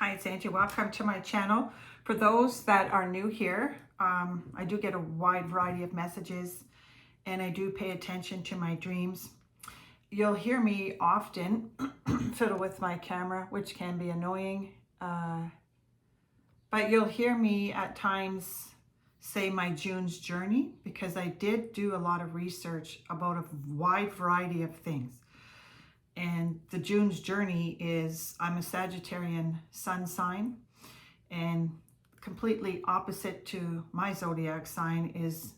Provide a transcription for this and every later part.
Hi, it's Angie. Welcome to my channel. For those that are new here, I do get a wide variety of messages and I do pay attention to my dreams. You'll hear me often fiddle with my camera, which can be annoying, but you'll hear me at times say my June's journey, because I did do a lot of research about a wide variety of things. And the June's journey is, I'm a Sagittarian sun sign, and completely opposite to my zodiac sign is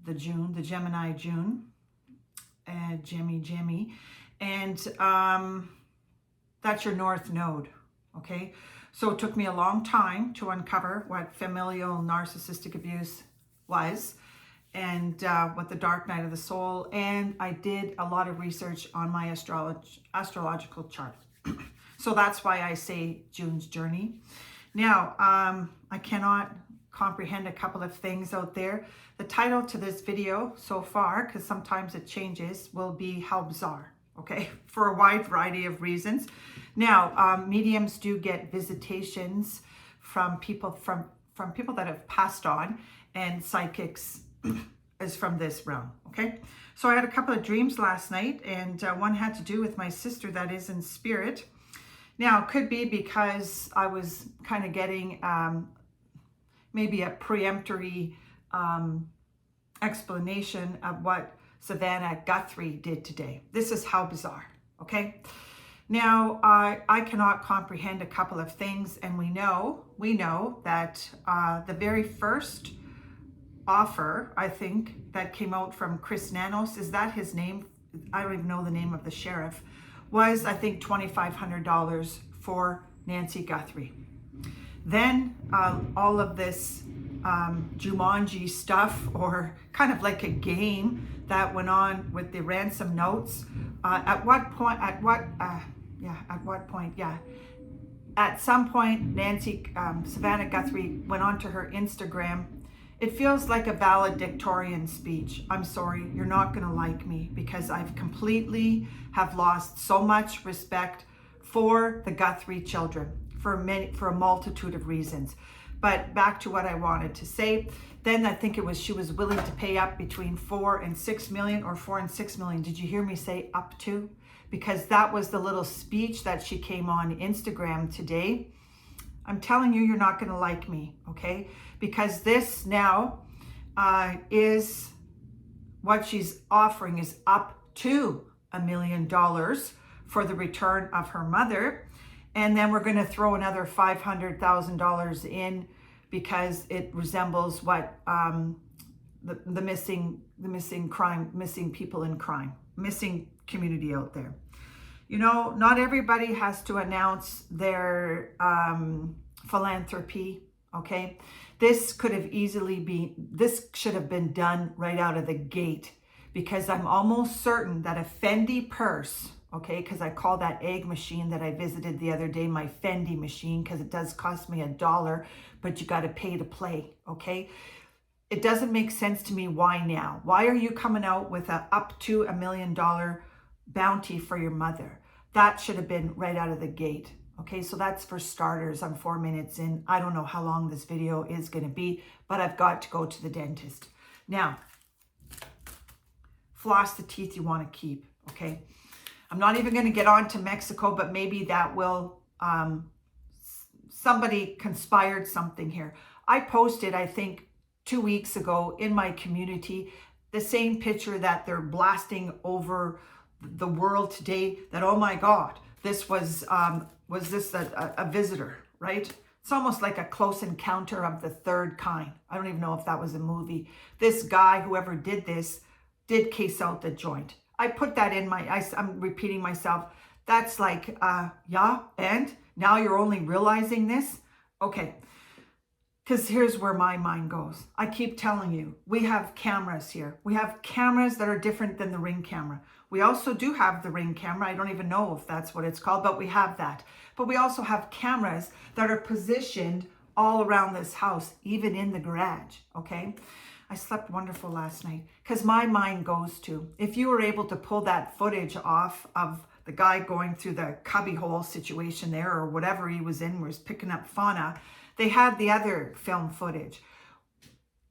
the Gemini June, Jimmy, and that's your North Node, okay? So it took me a long time to uncover what familial narcissistic abuse was, and what the dark night of the soul, and I did a lot of research on my astrological chart. So that's why I say June's journey. Now, I cannot comprehend a couple of things out there. The title to this video so far, because sometimes it changes, will be How Bizarre, okay? For a wide variety of reasons. Now, mediums do get visitations from people people that have passed on, and psychics is from this realm, okay? So I had a couple of dreams last night, and one had to do with my sister that is in spirit. Now, it could be because I was kind of getting maybe a peremptory explanation of what Savannah Guthrie did today. This is how bizarre, okay? Now, I cannot comprehend a couple of things, and we know that the very first offer, I think, that came out from Chris Nanos, is that his name? I don't even know the name of the sheriff, was, I think, $2,500 for Nancy Guthrie. Then all of this Jumanji stuff, or kind of like a game that went on with the ransom notes. At some point, Savannah Guthrie went onto her Instagram. It feels like a valedictorian speech. I'm sorry, you're not gonna like me, because I've completely have lost so much respect for the Guthrie children for a multitude of reasons. But back to what I wanted to say. Then I think it was, she was willing to pay up between 4 and 6 million, or 4 and 6 million. Did you hear me say up to? Because that was the little speech that she came on Instagram today. I'm telling you, you're not going to like me, okay? Because this now is what she's offering is up to $1 million for the return of her mother. And then we're going to throw another $500,000 in because it resembles what the missing people in crime, missing community out there. You know, not everybody has to announce their philanthropy, okay? This should have been done right out of the gate, because I'm almost certain that a Fendi purse, okay, because I call that egg machine that I visited the other day my Fendi machine, because it does cost me $1, but you got to pay to play, okay? It doesn't make sense to me. Why now? Why are you coming out with a up to $1 million bounty for your mother? That should have been right out of the gate. Okay, so that's for starters. I'm 4 minutes in. I don't know how long this video is going to be, but I've got to go to the dentist. Now, floss the teeth you want to keep, okay? I'm not even going to get on to Mexico, but maybe that will, somebody conspired something here. I posted, I think, 2 weeks ago in my community, the same picture that they're blasting over the world today, that, oh my God, this was this a visitor, right? It's almost like a close encounter of the third kind. I don't even know if that was a movie. This guy, whoever did this, did case out the joint. I put that in I'm repeating myself. That's like, yeah, and now you're only realizing this? Okay. Because here's where my mind goes. I keep telling you, we have cameras here. We have cameras that are different than the Ring camera. We also do have the Ring camera. I don't even know if that's what it's called, but we have that. But we also have cameras that are positioned all around this house, even in the garage, okay? I slept wonderful last night, because my mind goes to, if you were able to pull that footage off of the guy going through the cubbyhole situation there, or whatever he was in, was picking up fauna. They had the other film footage.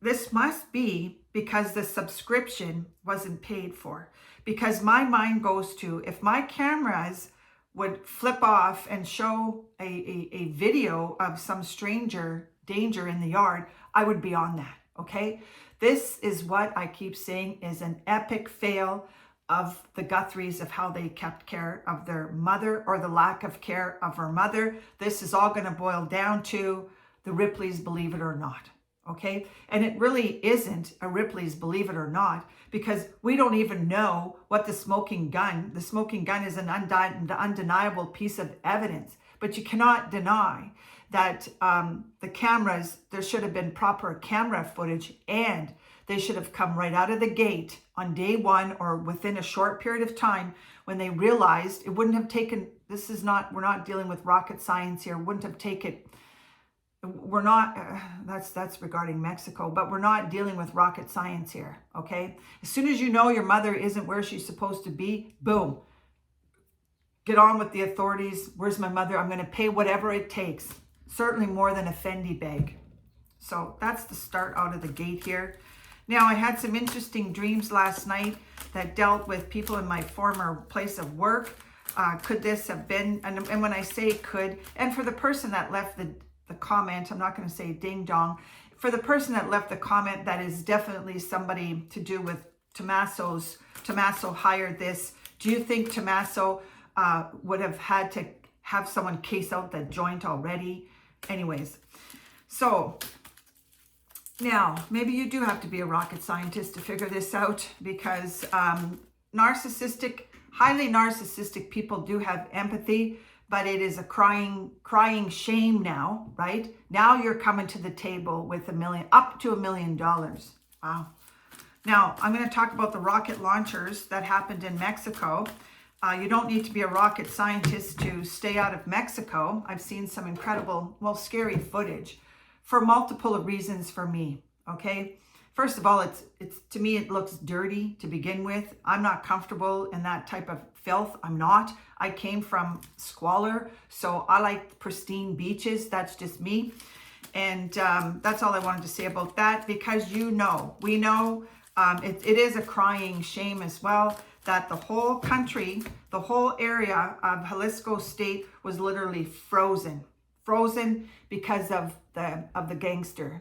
This must be because the subscription wasn't paid for. Because my mind goes to, if my cameras would flip off and show a video of some stranger danger in the yard, I would be on that, okay? This is what I keep saying is an epic fail of the Guthries, of how they kept care of their mother, or the lack of care of her mother. This is all going to boil down to the Ripleys, believe it or not. Okay, and it really isn't a Ripley's believe it or not, because we don't even know what the smoking gun is an undeniable piece of evidence. But you cannot deny that the cameras, there should have been proper camera footage, and they should have come right out of the gate on day one, or within a short period of time, when they realized it wouldn't have taken, we're not dealing with rocket science here, wouldn't have taken, we're not, that's regarding Mexico, but we're not dealing with rocket science here, okay? As soon as you know your mother isn't where she's supposed to be, boom, get on with the authorities. Where's my mother? I'm going to pay whatever it takes, certainly more than a Fendi bag. So that's the start out of the gate here. Now, I had some interesting dreams last night that dealt with people in my former place of work. Could this have been, and when I say could, and for the person that left the comment, I'm not going to say ding dong, for the person that left the comment, that is definitely somebody to do with Tommaso hired this. Do you think Tommaso would have had to have someone case out the joint already? Anyways, so now maybe you do have to be a rocket scientist to figure this out, because highly narcissistic people do have empathy. But it is a crying shame now, right? Now you're coming to the table with up to $1 million. Wow. Now, I'm going to talk about the rocket launchers that happened in Mexico. You don't need to be a rocket scientist to stay out of Mexico. I've seen some incredible, scary footage for multiple reasons for me, okay? First of all, it's to me, it looks dirty to begin with. I'm not comfortable in that type of filth. I'm not. I came from squalor, so I like pristine beaches. That's just me. And that's all I wanted to say about that, because we know, it is a crying shame as well that the whole country, the whole area of Jalisco state was literally frozen because of the gangster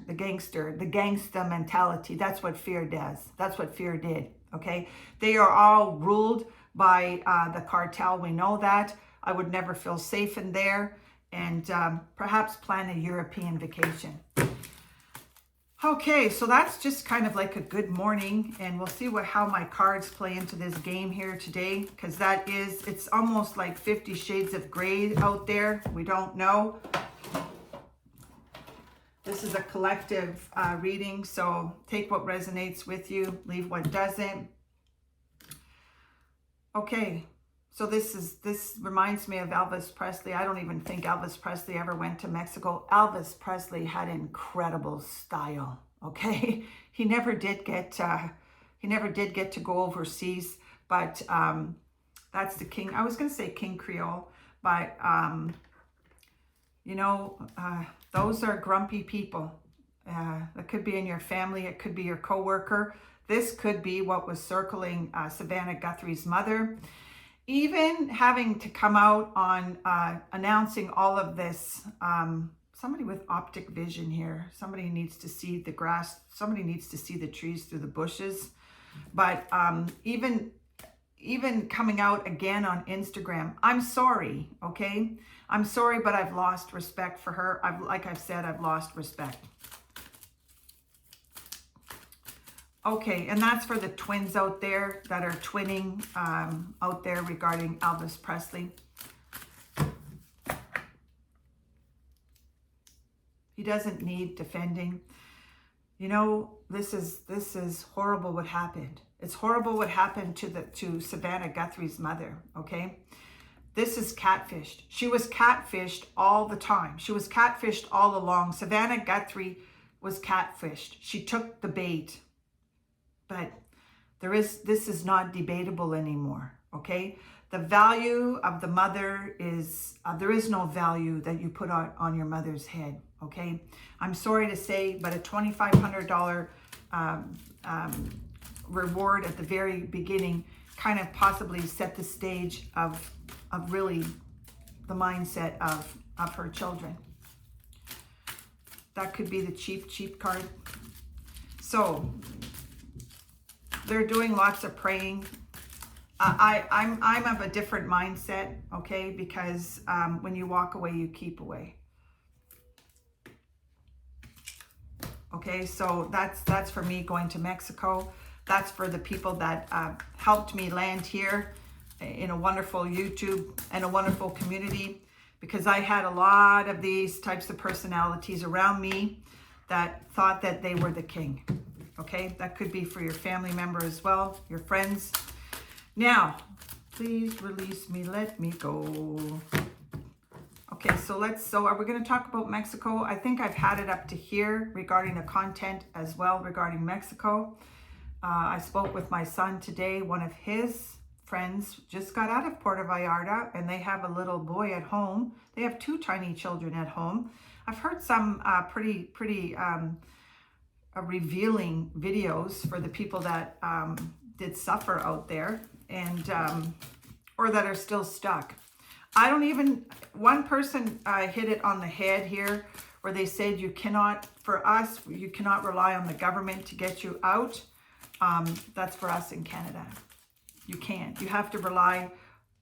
mentality. That's what fear does. That's what fear did. Okay, they are all ruled by the cartel. We know that. I would never feel safe in there, and perhaps plan a European vacation. Okay, so that's just kind of like a good morning, and we'll see how my cards play into this game here today, because it's almost like 50 Shades of Grey out there. We don't know. This is a collective reading, so take what resonates with you, leave what doesn't. Okay, so this reminds me of Elvis Presley. I don't even think Elvis Presley ever went to Mexico. Elvis Presley had incredible style. Okay, he never did get to go overseas, but that's the king. I was going to say King Creole, but those are grumpy people. That could be in your family. It could be your coworker. This could be what was circling Savannah Guthrie's mother. Even having to come out on announcing all of this. Somebody with optic vision here. Somebody needs to see the grass. Somebody needs to see the trees through the bushes. But even coming out again on Instagram, I'm sorry, okay? I'm sorry, but I've lost respect for her. Like I've said, I've lost respect. Okay, and that's for the twins out there that are twinning out there regarding Elvis Presley. He doesn't need defending. This is horrible what happened. It's horrible what happened to Savannah Guthrie's mother, okay? This is catfished. She was catfished all the time. She was catfished all along. Savannah Guthrie was catfished. She took the bait. But this is not debatable anymore, okay? The value of the mother is, there is no value that you put on your mother's head, okay? I'm sorry to say, but a $2,500 reward at the very beginning kind of possibly set the stage of really the mindset of her children. That could be the cheap card. So they're doing lots of praying. I'm of a different mindset, okay? Because when you walk away, you keep away. Okay, so that's for me going to Mexico. That's for the people that helped me land here in a wonderful YouTube and a wonderful community, because I had a lot of these types of personalities around me that thought that they were the king. Okay, that could be for your family member as well, your friends. Now, please release me, let me go. Okay, so are we going to talk about Mexico? I think I've had it up to here regarding the content as well regarding Mexico. I spoke with my son today. One of his friends just got out of Puerto Vallarta, and they have a little boy at home. They have 2 tiny children at home. I've heard some pretty revealing videos for the people that did suffer out there, and or that are still stuck. One person hit it on the head here, where they said you cannot rely on the government to get you out. That's for us in Canada. You can't. You have to rely,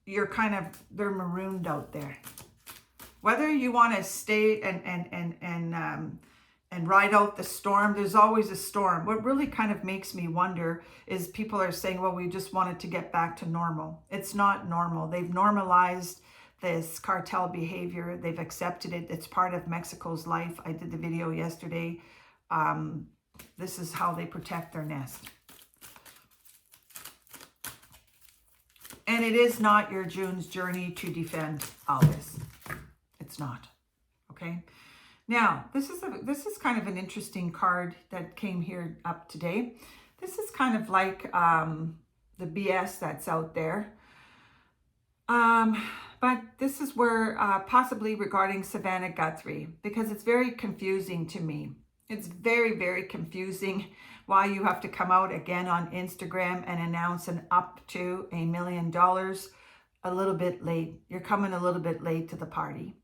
they're marooned out there. Whether you want to stay and ride out the storm, there's always a storm. What really kind of makes me wonder is people are saying, well, we just wanted to get back to normal. It's not normal. They've normalized this cartel behavior. They've accepted it. It's part of Mexico's life. I did the video yesterday. This is how they protect their nest. And it is not your June's journey to defend all this. It's not. Okay. Now, this is kind of an interesting card that came here up today. This is kind of like the BS that's out there. But this is where possibly regarding Savannah Guthrie, because it's very confusing to me. It's very, very confusing why you have to come out again on Instagram and announce an up to $1 million a little bit late. You're coming a little bit late to the party.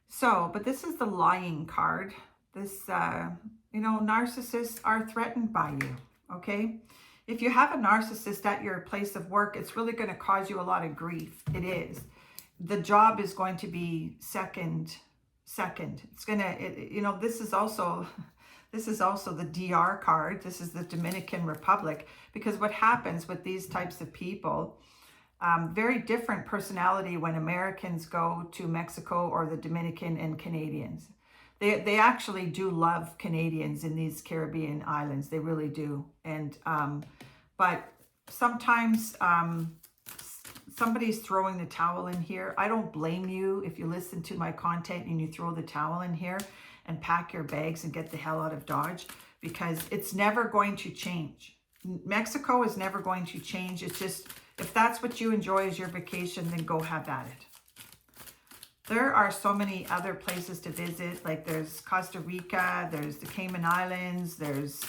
So, but this is the lying card. This, narcissists are threatened by you, okay? If you have a narcissist at your place of work, it's really going to cause you a lot of grief. It is. The job is going to be second. It's going to, this is also the DR card. This is the Dominican Republic, because what happens with these types of people, very different personality when Americans go to Mexico or the Dominican and Canadians. They actually do love Canadians in these Caribbean islands. They really do. And but sometimes somebody's throwing the towel in here. I don't blame you if you listen to my content and you throw the towel in here and pack your bags and get the hell out of Dodge, because it's never going to change. Mexico is never going to change. It's just, if that's what you enjoy as your vacation, then go have at it. There are so many other places to visit, like there's Costa Rica, there's the Cayman Islands, there's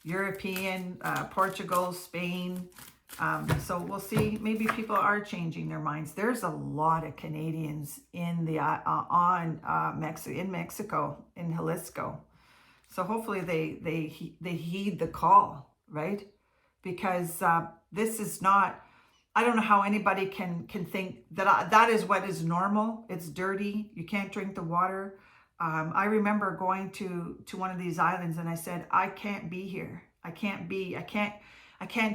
European, Portugal, Spain. So we'll see, maybe people are changing their minds. There's a lot of Canadians in Mexico, in Jalisco. So hopefully they heed the call, right? Because this is not, I don't know how anybody can think that that is what is normal. It's dirty. You can't drink the water. I remember going to one of these islands and I said, I can't be here. I can't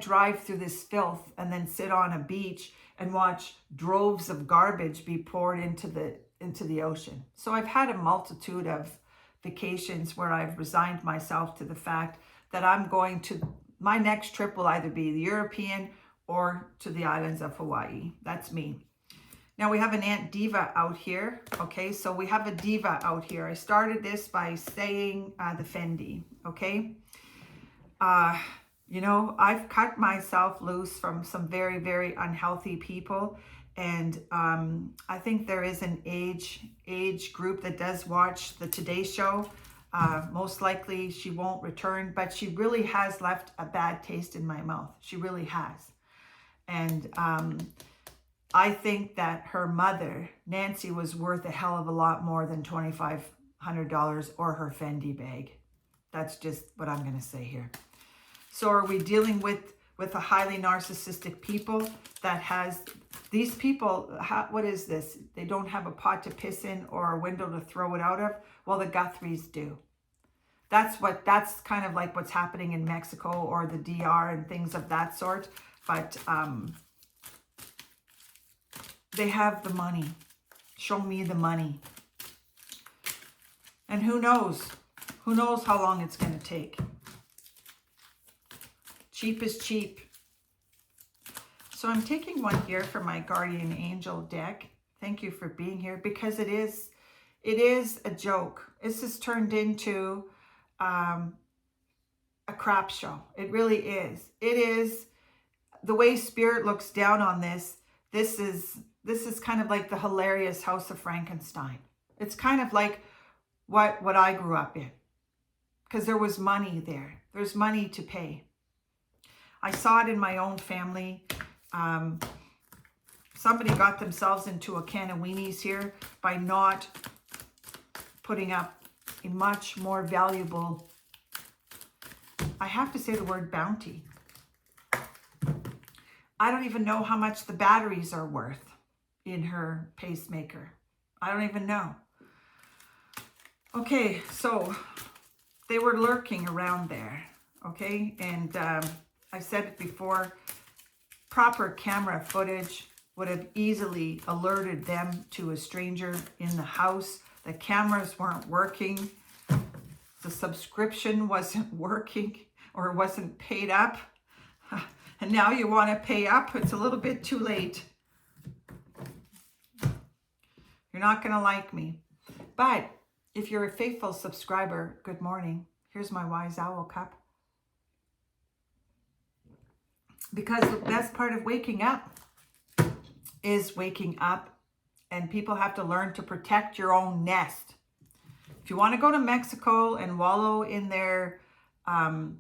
drive through this filth and then sit on a beach and watch droves of garbage be poured into the ocean. So I've had a multitude of vacations where I've resigned myself to the fact that my next trip will either be the European or to the islands of Hawaii. That's me. Now we have an Aunt Diva out here. Okay, so we have a Diva out here. I started this by saying the Fendi, okay? You know, I've cut myself loose from some very, very unhealthy people. And I think there is an age group that does watch the Today Show. Most likely she won't return, but she really has left a bad taste in my mouth. She really has. And I think that her mother, Nancy, was worth a hell of a lot more than $2,500 or her Fendi bag. That's just what I'm going to say here. So are we dealing with a highly narcissistic people that has, these people, what is this? They don't have a pot to piss in or a window to throw it out of? Well, the Guthries do. That's kind of like what's happening in Mexico or the DR and things of that sort. But they have the money. Show me the money. And who knows? Who knows how long it's going to take? Cheap is cheap. So I'm taking one here for my guardian angel deck. Thank you for being here, because it is a joke. This has turned into a crap show. It really is. It is the way Spirit looks down on this. This is kind of like the hilarious House of Frankenstein. It's kind of like what I grew up in, because there was money there. There's money to pay. I saw it in my own family. Somebody got themselves into a can of weenies here by not putting up a much more valuable, I have to say the word bounty. I don't even know how much the batteries are worth in her pacemaker. I don't even know. Okay, so they were lurking around there, okay? And I said it before, proper camera footage would have easily alerted them to a stranger in the house. The cameras weren't working. The subscription wasn't working or wasn't paid up. And now you want to pay up. It's a little bit too late. You're not going to like me. But if you're a faithful subscriber, good morning. Here's my Wise Owl cup. Because the best part of waking up is waking up, and people have to learn to protect your own nest. If you want to go to Mexico and wallow in their, well,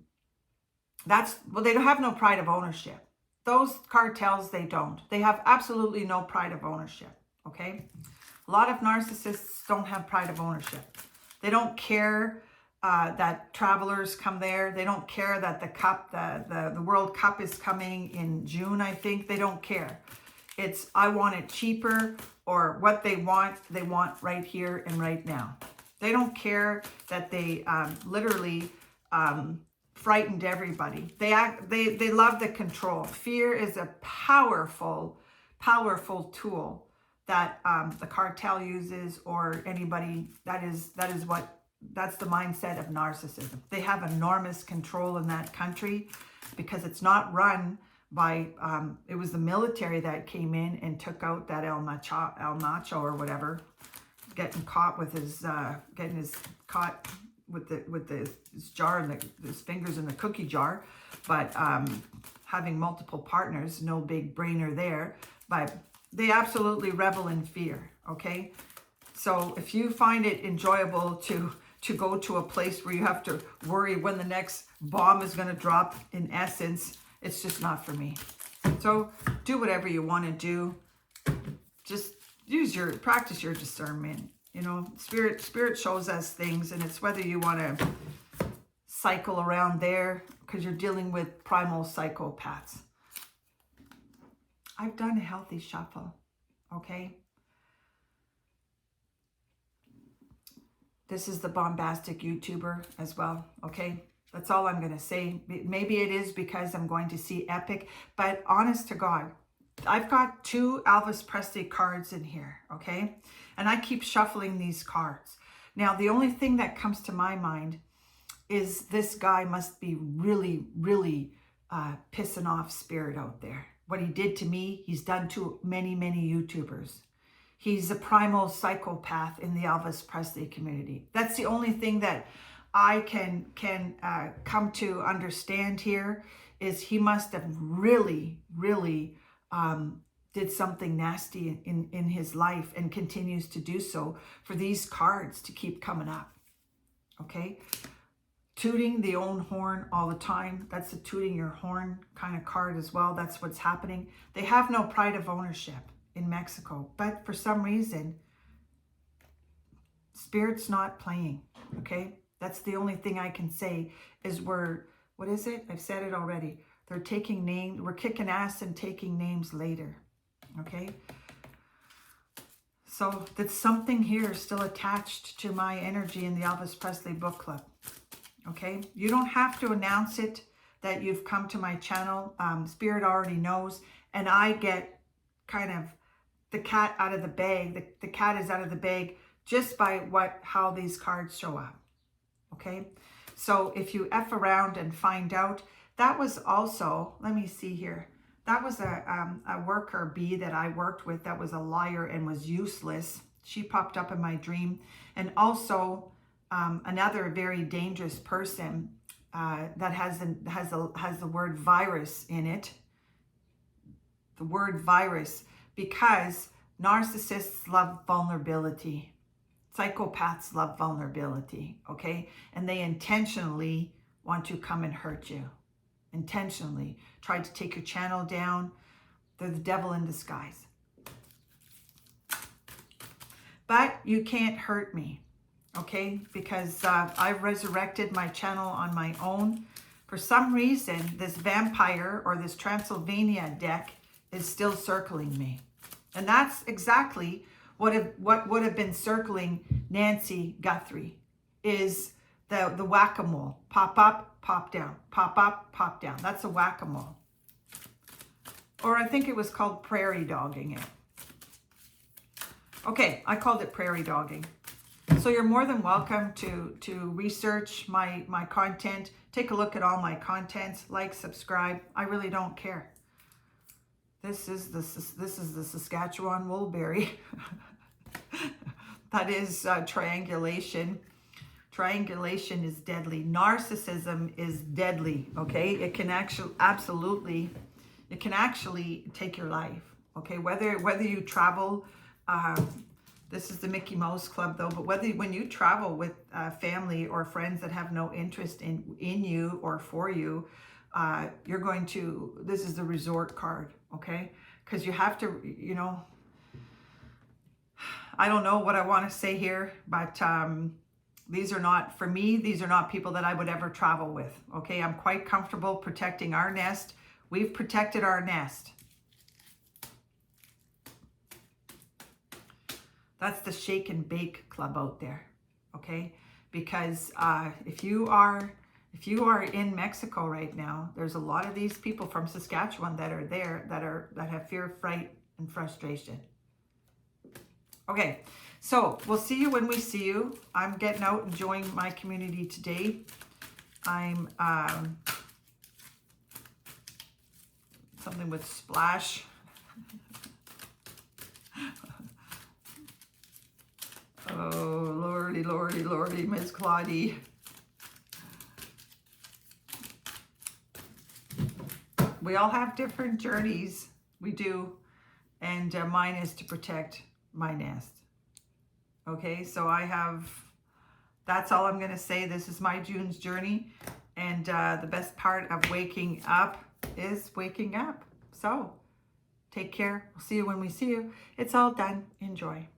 they don't have no pride of ownership. Those cartels, they don't. They have absolutely no pride of ownership, okay? A lot of narcissists don't have pride of ownership. They don't care that travelers come there. They don't care that the World Cup is coming in June, I think. They don't care. It's, I want it cheaper, or what they want right here and right now. They don't care that they literally frightened everybody. They love the control. Fear is a powerful tool that the cartel uses, or anybody. That's the mindset of narcissism. They have enormous control in that country because it's not run by, it was the military that came in and took out that El Nacho or whatever, getting caught with his, caught with his jar and his fingers in the cookie jar, but having multiple partners, no big brainer there, but they absolutely revel in fear, okay? So if you find it enjoyable to go to a place where you have to worry when the next bomb is going to drop, in essence, it's just not for me. So do whatever you want to do. Just practice your discernment. You know, spirit shows us things, and it's whether you want to cycle around there, because you're dealing with primal psychopaths. I've done a healthy shuffle, okay? This is the bombastic YouTuber as well, okay? That's all I'm going to say. Maybe it is because I'm going to see Epic, but honest to God, I've got 2 Elvis Presley cards in here, okay? And I keep shuffling these cards. Now, the only thing that comes to my mind is this guy must be really, really pissing off Spirit out there. What he did to me, he's done to many, many YouTubers. He's a primal psychopath in the Elvis Presley community. That's the only thing that I can come to understand here is he must have really, really did something nasty in his life and continues to do so for these cards to keep coming up. Okay? Tooting the own horn all the time. That's a tooting your horn kind of card as well. That's what's happening. They have no pride of ownership in Mexico, but for some reason, Spirit's not playing. Okay? That's the only thing I can say is what is it? I've said it already. They're taking names. We're kicking ass and taking names later. Okay? So that's something here still attached to my energy in the Elvis Presley book club. Okay? You don't have to announce it that you've come to my channel. Spirit already knows. And I get kind of the cat out of the bag. The cat is out of the bag just by how these cards show up. Okay? So if you F around and find out, that was also, let me see here. That was a worker bee that I worked with that was a liar and was useless. She popped up in my dream. And also another very dangerous person that has the word virus in it. The word virus, because narcissists love vulnerability. Psychopaths love vulnerability, okay? And they intentionally want to come and hurt you. Intentionally tried to take your channel down. They're the devil in disguise. But you can't hurt me, okay? Because I've resurrected my channel on my own. For some reason, this vampire or this Transylvania deck is still circling me. And that's exactly what would have been circling Nancy Guthrie, is the whack-a-mole. Pop up, pop down. Pop up, pop down. That's a whack-a-mole. Or I think it was called prairie dogging it. Okay, I called it prairie dogging. So you're more than welcome to research my content. Take a look at all my contents. Like, subscribe. I really don't care. This is the Saskatchewan Woolberry. That is triangulation. Triangulation is deadly. Narcissism is deadly, okay? It can actually take your life, okay? Whether you travel, this is the Mickey Mouse Club though, but when you travel with family or friends that have no interest in you or for you, you're going to, this is the resort card, okay? Because you have to, you know, I don't know what I want to say here, but these are not, for me, these are not people that I would ever travel with, okay? I'm quite comfortable protecting our nest. We've protected our nest. That's the shake and bake club out there, okay? Because if you are in Mexico right now, there's a lot of these people from Saskatchewan that are there that have fear, fright, and frustration. Okay, so we'll see you when we see you. I'm getting out, enjoying my community today. I'm something with splash. Oh, lordy, lordy, lordy, Miss Claudie. We all have different journeys. We do. And mine is to protect my nest. Okay, so that's all I'm going to say. This is my June's journey. And the best part of waking up is waking up. So take care. We'll see you when we see you. It's all done. Enjoy.